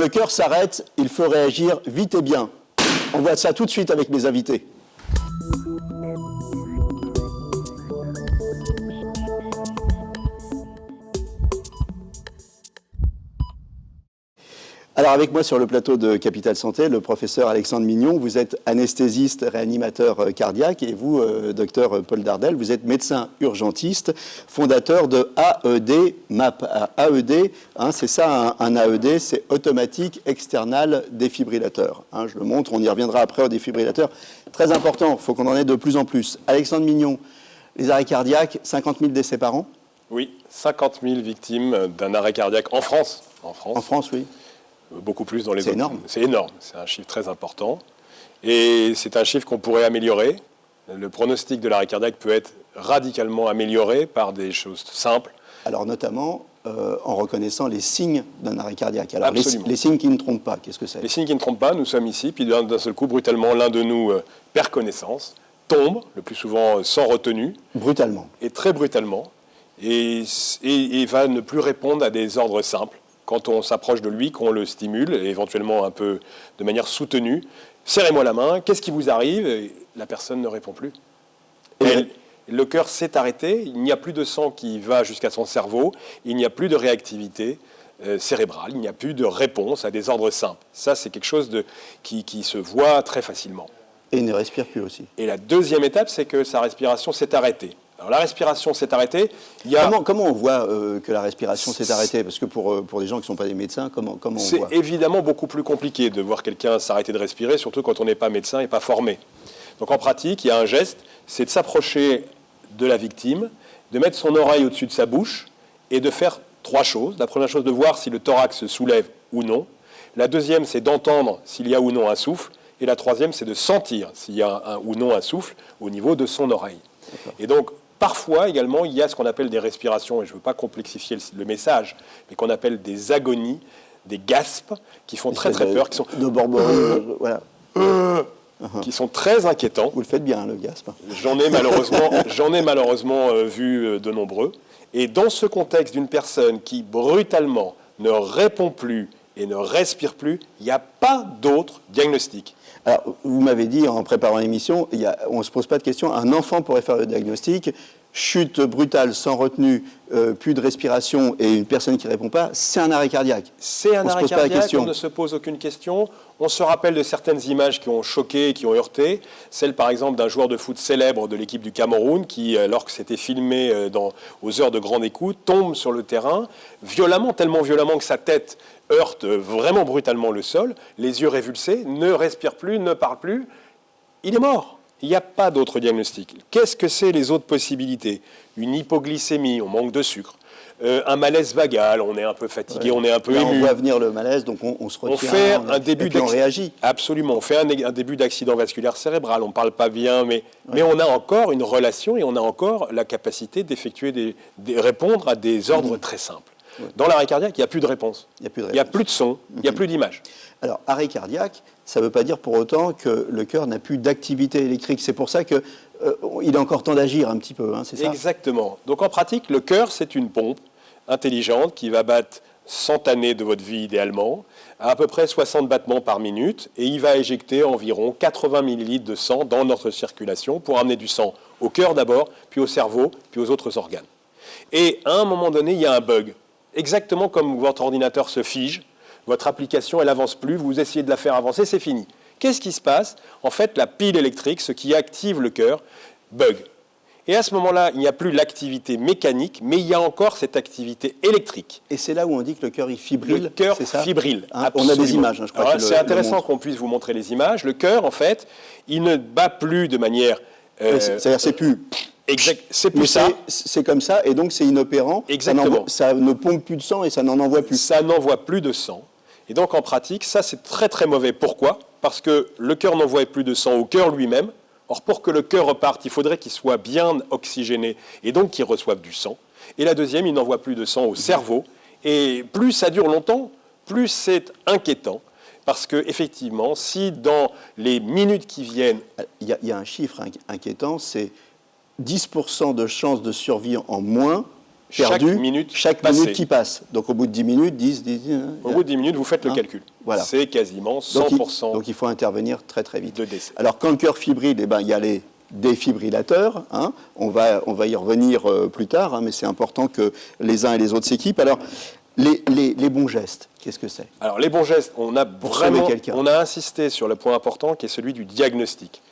le cœur s'arrête, il faut réagir vite et bien. On voit ça tout de suite avec mes invités. Alors avec moi sur le plateau de Capital Santé, le professeur Alexandre Mignon, vous êtes anesthésiste, réanimateur cardiaque, et vous, docteur Paul Dardel, vous êtes médecin urgentiste, fondateur de AED MAP. AED, c'est ça un AED, c'est automatique external défibrillateur. Je le montre, on y reviendra après au défibrillateur. Très important, il faut qu'on en ait de plus en plus. Alexandre Mignon, les arrêts cardiaques, 50 000 décès par an? Oui, 50 000 victimes d'un arrêt cardiaque en France. En France, oui. Beaucoup plus dans les autres. C'est énorme. C'est énorme, c'est un chiffre très important. Et c'est un chiffre qu'on pourrait améliorer. Le pronostic de l'arrêt cardiaque peut être radicalement amélioré par des choses simples. Alors notamment en reconnaissant les signes d'un arrêt cardiaque. Alors les signes qui ne trompent pas, qu'est-ce que c'est? Les signes qui ne trompent pas, nous sommes ici, puis d'un seul coup, brutalement, l'un de nous perd connaissance, tombe, le plus souvent sans retenue. Brutalement. Et très brutalement, et va ne plus répondre à des ordres simples. Quand on s'approche de lui, qu'on le stimule, et éventuellement un peu de manière soutenue, serrez-moi la main, qu'est-ce qui vous arrive? Et la personne ne répond plus. Le cœur s'est arrêté, il n'y a plus de sang qui va jusqu'à son cerveau, il n'y a plus de réactivité cérébrale, il n'y a plus de réponse à des ordres simples. Ça, c'est quelque chose qui se voit très facilement. Et il ne respire plus aussi. Et la deuxième étape, c'est que sa respiration s'est arrêtée. Alors la respiration s'est arrêtée. Comment on voit que la respiration s'est arrêtée? Parce que pour les gens qui ne sont pas des médecins, comment on voit? C'est évidemment beaucoup plus compliqué de voir quelqu'un s'arrêter de respirer, surtout quand on n'est pas médecin et pas formé. Donc en pratique, il y a un geste, c'est de s'approcher de la victime, de mettre son oreille au-dessus de sa bouche et de faire trois choses. La première chose, de voir si le thorax se soulève ou non. La deuxième, c'est d'entendre s'il y a ou non un souffle. Et la troisième, c'est de sentir s'il y a ou non un souffle au niveau de son oreille. Et donc, parfois, également, il y a ce qu'on appelle des respirations, et je ne veux pas complexifier le message, mais qu'on appelle des agonies, des gaspes, qui font très très peur, qui sont voilà. Qui sont très inquiétants. Vous le faites bien, le gasp. J'en ai malheureusement vu de nombreux. Et dans ce contexte d'une personne qui brutalement ne répond plus et ne respire plus, il n'y a pas d'autre diagnostic. Alors, vous m'avez dit en préparant l'émission, on ne se pose pas de questions, un enfant pourrait faire le diagnostic, chute brutale sans retenue, plus de respiration et une personne qui ne répond pas, c'est un arrêt cardiaque. C'est un arrêt cardiaque, on ne se pose aucune question. On se rappelle de certaines images qui ont choqué, qui ont heurté. Celle par exemple d'un joueur de foot célèbre de l'équipe du Cameroun qui, alors que c'était filmé aux heures de grande écoute, tombe sur le terrain violemment, tellement violemment que sa tête heurte vraiment brutalement le sol, les yeux révulsés, ne respire plus, ne parle plus. Il est mort. Il n'y a pas d'autre diagnostic. Qu'est-ce que c'est les autres possibilités? Une hypoglycémie, on manque de sucre. Un malaise vagal, on est un peu fatigué, on est un peu ému. On voit venir le malaise, donc on se retient. On fait un début on réagit. Absolument. On fait un début d'accident vasculaire cérébral. On ne parle pas bien, mais on a encore une relation et on a encore la capacité d'effectuer répondre à des ordres très simples. Dans l'arrêt cardiaque, il n'y a plus de réponse. Il n'y a plus de son, il n'y a plus d'image. Alors, arrêt cardiaque, ça ne veut pas dire pour autant que le cœur n'a plus d'activité électrique. C'est pour ça qu'il est encore temps d'agir un petit peu, c'est ça? Exactement. Donc en pratique, le cœur, c'est une pompe intelligente qui va battre 100 années de votre vie idéalement, à peu près 60 battements par minute, et il va éjecter environ 80 millilitres de sang dans notre circulation pour amener du sang au cœur d'abord, puis au cerveau, puis aux autres organes. Et à un moment donné, il y a un bug. Exactement comme votre ordinateur se fige, votre application, elle n'avance plus, vous essayez de la faire avancer, c'est fini. Qu'est-ce qui se passe? En fait, la pile électrique, ce qui active le cœur, bug. Et à ce moment-là, il n'y a plus l'activité mécanique, mais il y a encore cette activité électrique. Et c'est là où on dit que le cœur, il fibrile. Le cœur fibrille. On a des images, je crois. C'est intéressant qu'on puisse vous montrer les images. Le cœur, en fait, il ne bat plus de manière... C'est-à-dire, c'est plus... C'est plus ça. C'est comme ça, et donc c'est inopérant. Exactement. Ça ne pompe plus de sang et ça n'en envoie plus. Ça n'envoie plus de sang. Et donc en pratique, ça c'est très très mauvais. Pourquoi? Parce que le cœur n'envoie plus de sang au cœur lui-même. Or pour que le cœur reparte, il faudrait qu'il soit bien oxygéné et donc qu'il reçoive du sang. Et la deuxième, il n'envoie plus de sang au cerveau. Et plus ça dure longtemps, plus c'est inquiétant. Parce qu'effectivement, si dans les minutes qui viennent... Il y a un chiffre inquiétant, c'est 10% de chances de survie en moins perdu chaque minute qui passe. Donc au bout de 10 minutes, 10... Au bout de 10 minutes, vous faites le calcul. Voilà. C'est quasiment 100% donc il faut intervenir très très vite. de décès. Alors quand le cœur fibrille, il y a les défibrillateurs. On va y revenir plus tard, mais c'est important que les uns et les autres s'équipent. Alors, les bons gestes, qu'est-ce que c'est? Alors, les bons gestes, on a insisté sur le point important qui est celui du diagnostic.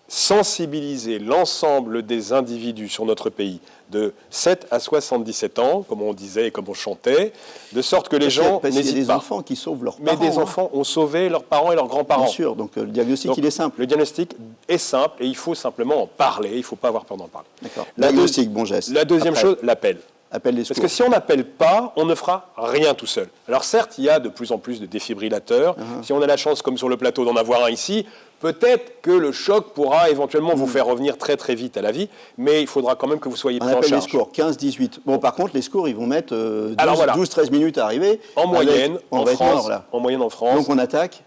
Sensibiliser l'ensemble des individus sur notre pays de 7 à 77 ans, comme on disait et comme on chantait, de sorte que les gens n'hésitent pas. Il y a des enfants qui sauvent leurs parents. Mais des enfants ont sauvé leurs parents et leurs grands-parents. Bien sûr, donc le diagnostic, il est simple. Le diagnostic est simple et il faut simplement en parler, il ne faut pas avoir peur d'en parler. D'accord. Diagnostic, bon geste. La deuxième chose, l'appel. Appel des secours. Parce que si on n'appelle pas, on ne fera rien tout seul. Alors certes, il y a de plus en plus de défibrillateurs. Si on a la chance, comme sur le plateau, d'en avoir un ici, peut-être que le choc pourra éventuellement vous faire revenir très très vite à la vie, mais il faudra quand même que vous soyez pris en charge. On appelle les secours, 15-18. Bon, par contre, les secours, ils vont mettre 12-13 minutes à arriver. En moyenne, en France. Donc on attaque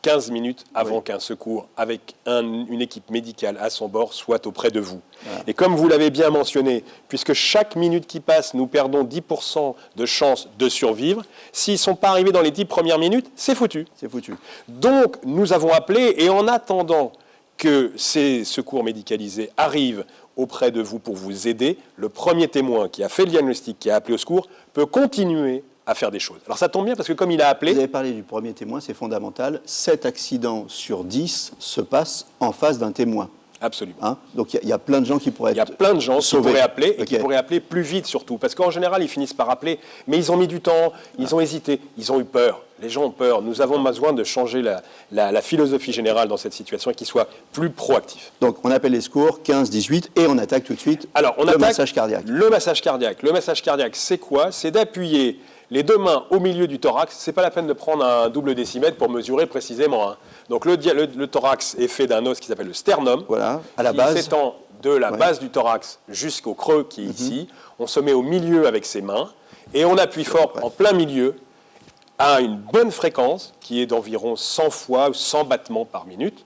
15 minutes avant qu'un secours avec une équipe médicale à son bord soit auprès de vous. Voilà. Et comme vous l'avez bien mentionné, puisque chaque minute qui passe, nous perdons 10% de chances de survivre, s'ils ne sont pas arrivés dans les 10 premières minutes, c'est foutu. C'est foutu. Donc, nous avons appelé, et en attendant que ces secours médicalisés arrivent auprès de vous pour vous aider, le premier témoin qui a fait le diagnostic, qui a appelé au secours, peut continuer à faire des choses. Alors ça tombe bien parce que comme il a appelé... Vous avez parlé du premier témoin, c'est fondamental. 7 accidents sur 10 se passent en face d'un témoin. Absolument. Donc il y a plein de gens qui pourraient être sauvés. Il y a plein de gens qui pourraient appeler et qui pourraient appeler plus vite surtout. Parce qu'en général, ils finissent par appeler, mais ils ont mis du temps, ils ont hésité, ils ont eu peur. Les gens ont peur. Nous avons besoin de changer la philosophie générale dans cette situation et qu'ils soient plus proactifs. Donc on appelle les secours, 15-18, et on attaque tout de suite le massage cardiaque. Le massage cardiaque. Le massage cardiaque, c'est quoi? C'est d'appuyer les deux mains au milieu du thorax. Ce n'est pas la peine de prendre un double décimètre pour mesurer précisément. Donc le thorax est fait d'un os qui s'appelle le sternum, voilà, à la base. Qui s'étend de la base du thorax jusqu'au creux qui est ici. On se met au milieu avec ses mains et on appuie fort en plein milieu à une bonne fréquence qui est d'environ 100 fois 100 battements par minute.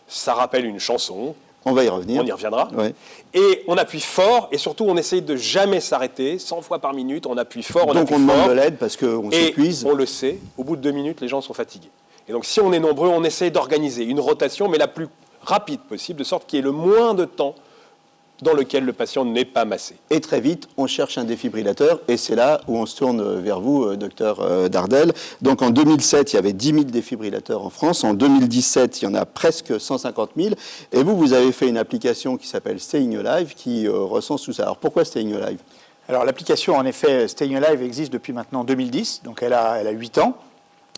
Ça rappelle une chanson. On va y revenir. On y reviendra. Ouais. Et on appuie fort et surtout on essaye de jamais s'arrêter. 100 fois par minute, on appuie fort. Donc on demande de l'aide parce qu'on s'épuise. Et on le sait, au bout de 2 minutes, les gens sont fatigués. Et donc si on est nombreux, on essaie d'organiser une rotation, mais la plus rapide possible, de sorte qu'il y ait le moins de temps dans lequel le patient n'est pas massé. Et très vite, on cherche un défibrillateur, et c'est là où on se tourne vers vous, docteur Dardel. Donc en 2007, il y avait 10 000 défibrillateurs en France. En 2017, il y en a presque 150 000. Et vous avez fait une application qui s'appelle Staying Alive, qui recense tout ça. Alors pourquoi Staying Alive? Alors l'application, en effet, Staying Alive existe depuis maintenant 2010, donc elle a 8 ans.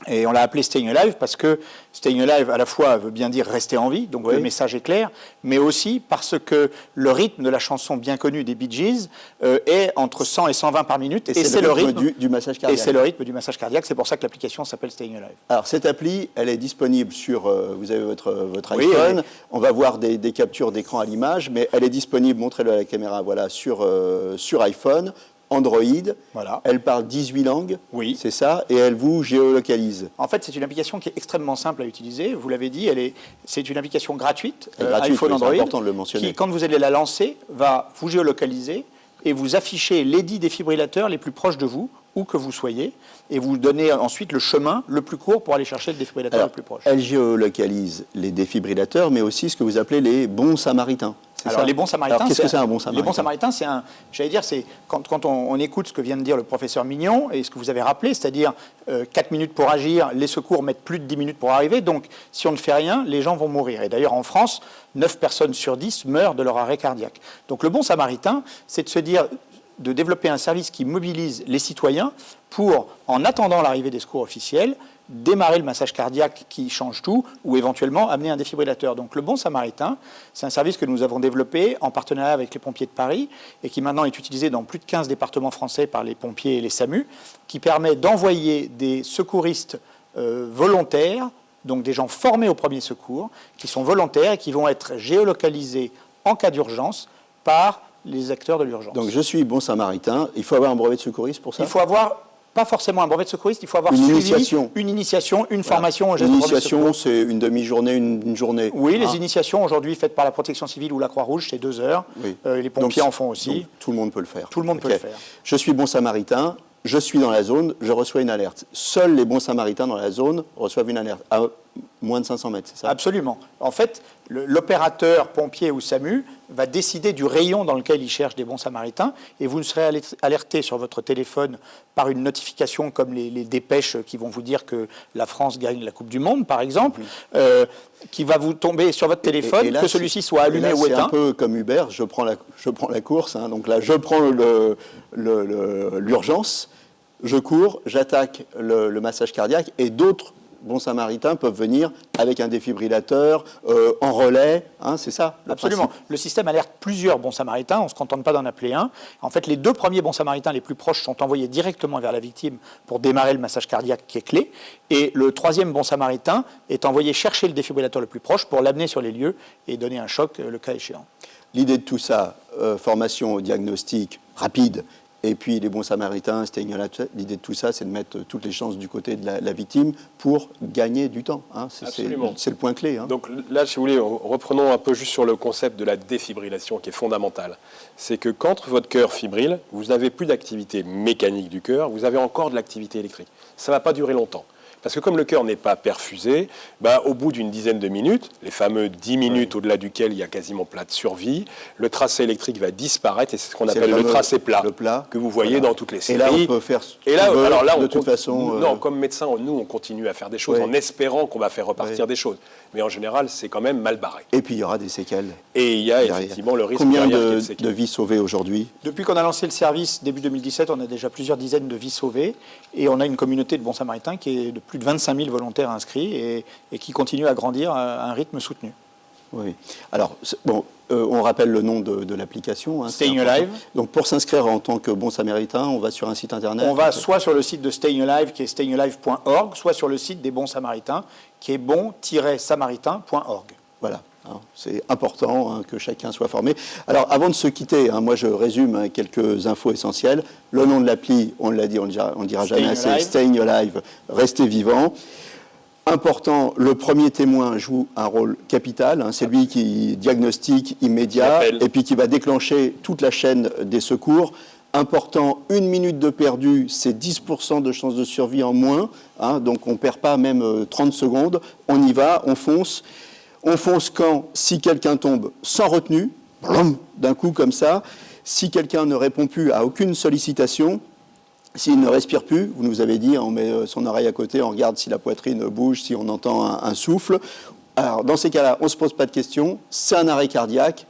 Et on l'a appelé Staying Alive parce que Staying Alive, à la fois, veut bien dire rester en vie, donc le message est clair, mais aussi parce que le rythme de la chanson bien connue des Bee Gees est entre 100 et 120 par minute, et c'est le rythme du massage cardiaque. Et c'est le rythme du massage cardiaque, c'est pour ça que l'application s'appelle Staying Alive. Alors cette appli, elle est disponible sur, vous avez votre iPhone, on va voir des captures d'écran à l'image, mais elle est disponible, montrez-le à la caméra, voilà, sur iPhone, Android, voilà. Elle parle 18 langues, c'est ça, et elle vous géolocalise. En fait, c'est une application qui est extrêmement simple à utiliser, vous l'avez dit, c'est une application gratuite, gratuite iPhone, Android, c'est important de le mentionner. Qui, quand vous allez la lancer, va vous géolocaliser et vous afficher les 10 défibrillateurs les plus proches de vous, où que vous soyez, et vous donnez ensuite le chemin le plus court pour aller chercher le défibrillateur le plus proche. Elle géolocalise les défibrillateurs, mais aussi ce que vous appelez les bons samaritains. Alors, les bons samaritains, qu'est-ce que c'est un bon samaritain? Les bons samaritains, c'est quand on écoute ce que vient de dire le professeur Mignon et ce que vous avez rappelé, c'est-à-dire 4 minutes pour agir, les secours mettent plus de 10 minutes pour arriver, donc si on ne fait rien, les gens vont mourir. Et d'ailleurs, en France, 9 personnes sur 10 meurent de leur arrêt cardiaque. Donc le bon samaritain, c'est de se dire, de développer un service qui mobilise les citoyens pour, en attendant l'arrivée des secours officiels, démarrer le massage cardiaque qui change tout, ou éventuellement amener un défibrillateur. Donc le Bon Samaritain, c'est un service que nous avons développé en partenariat avec les pompiers de Paris et qui maintenant est utilisé dans plus de 15 départements français par les pompiers et les SAMU, qui permet d'envoyer des secouristes volontaires, donc des gens formés au premier secours, qui sont volontaires et qui vont être géolocalisés en cas d'urgence par les acteurs de l'urgence. Donc je suis Bon Samaritain, il faut avoir un brevet de secouriste pour ça? Il faut avoir pas forcément un brevet de secouriste, il faut avoir Une suivi initiation. une initiation, une formation au geste Une de premier initiation, secours. c'est une demi-journée, une journée. Oui, les initiations aujourd'hui faites par la protection civile ou la Croix-Rouge, c'est 2 heures. Oui. Les pompiers Donc, en font aussi. donc, tout le monde peut le faire. Tout le monde peut Ok. le faire. Je suis bon samaritain, je suis dans la zone, je reçois une alerte. Seuls les bons samaritains dans la zone reçoivent une alerte, à moins de 500 mètres, c'est ça? Absolument. En fait, l'opérateur, pompier ou SAMU va décider du rayon dans lequel il cherche des bons samaritains et vous serez alerté sur votre téléphone par une notification comme les dépêches qui vont vous dire que la France gagne la Coupe du Monde, par exemple, qui va vous tomber sur votre téléphone, Et là, que celui-ci soit allumé ou c'est un éteint. peu comme Uber, je prends la course, hein, donc là je prends l'urgence, je cours, j'attaque le massage cardiaque et d'autres bons samaritains peuvent venir avec un défibrillateur, en relais, hein, c'est ça le Absolument. principe. Le système alerte plusieurs bons samaritains, on ne se contente pas d'en appeler un. En fait, les 2 premiers bons samaritains les plus proches sont envoyés directement vers la victime pour démarrer le massage cardiaque qui est clé. Et le 3e bon samaritain est envoyé chercher le défibrillateur le plus proche pour l'amener sur les lieux et donner un choc le cas échéant. L'idée de tout ça, formation au diagnostic rapide, et puis les bons samaritains, l'idée de tout ça, c'est de mettre toutes les chances du côté de la victime pour gagner du temps. Hein. Absolument. C'est le point clé. Hein. Donc là, si vous voulez, reprenons un peu juste sur le concept de la défibrillation qui est fondamental. C'est que quand votre cœur fibrille, vous n'avez plus d'activité mécanique du cœur, vous avez encore de l'activité électrique. Ça ne va pas durer longtemps. Parce que comme le cœur n'est pas perfusé, au bout d'une dizaine de minutes, les fameux 10 minutes au-delà duquel il y a quasiment plat de survie, le tracé électrique va disparaître et c'est ce qu'on appelle le tracé plat, que vous voyez dans toutes les séries. Et là, on peut faire ce et là, qu'on veut, alors là, de toute façon... Non, comme médecin, nous, on continue à faire des choses en espérant qu'on va faire repartir des choses. Mais en général, c'est quand même mal barré. Et puis, il y aura des séquelles. Et il y a derrière. effectivement le risque Combien derrière qu'il y ait des séquelles. de vies sauvées aujourd'hui? Depuis qu'on a lancé le service, début 2017, on a déjà plusieurs dizaines de vies sauvées et on a une communauté de bons samaritains qui est de plus de 25 000 volontaires inscrits et qui continue à grandir à un rythme soutenu. Oui. Alors, on rappelle le nom de l'application. Hein, Staying Alive. Donc, pour s'inscrire en tant que bon samaritain, on va sur un site internet. On va soit sur le site de Staying Alive, qui est stayingalive.org, soit sur le site des bons samaritains, qui est bon-samaritain.org. Voilà. Hein, c'est important hein, que chacun soit formé. Alors, avant de se quitter, hein, moi je résume quelques infos essentielles. Le nom de l'appli, on l'a dit, on ne dira jamais assez, Staying Alive, restez vivant. Important, le premier témoin joue un rôle capital. Hein, c'est lui qui diagnostique immédiat et puis qui va déclencher toute la chaîne des secours. Important, 1 minute de perdu, c'est 10% de chance de survie en moins. Hein, donc on ne perd pas même 30 secondes. On y va, on fonce. On fonce si quelqu'un tombe sans retenue, d'un coup comme ça. Si quelqu'un ne répond plus à aucune sollicitation, s'il ne respire plus, vous nous avez dit, on met son oreille à côté, on regarde si la poitrine bouge, si on entend un souffle. Alors, dans ces cas-là, on ne se pose pas de questions. C'est un arrêt cardiaque.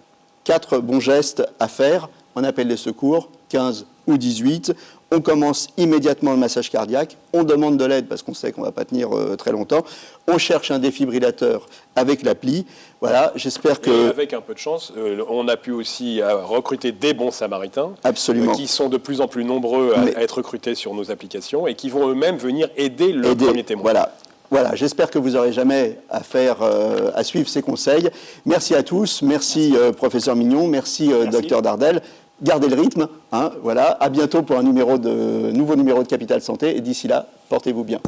4 bons gestes à faire. On appelle les secours, 15 ou 18. On commence immédiatement le massage cardiaque. On demande de l'aide parce qu'on sait qu'on ne va pas tenir très longtemps. On cherche un défibrillateur avec l'appli. Voilà, j'espère que... Et avec un peu de chance, on a pu aussi recruter des bons samaritains. Absolument. Qui sont de plus en plus nombreux à être recrutés sur nos applications et qui vont eux-mêmes venir aider le premier témoin. Voilà, j'espère que vous n'aurez jamais à suivre ces conseils. Merci à tous. Merci. Professeur Mignon. Merci. Docteur Dardel. Gardez le rythme. Hein, voilà. À bientôt pour un nouveau numéro de Capital Santé. Et d'ici là, portez-vous bien.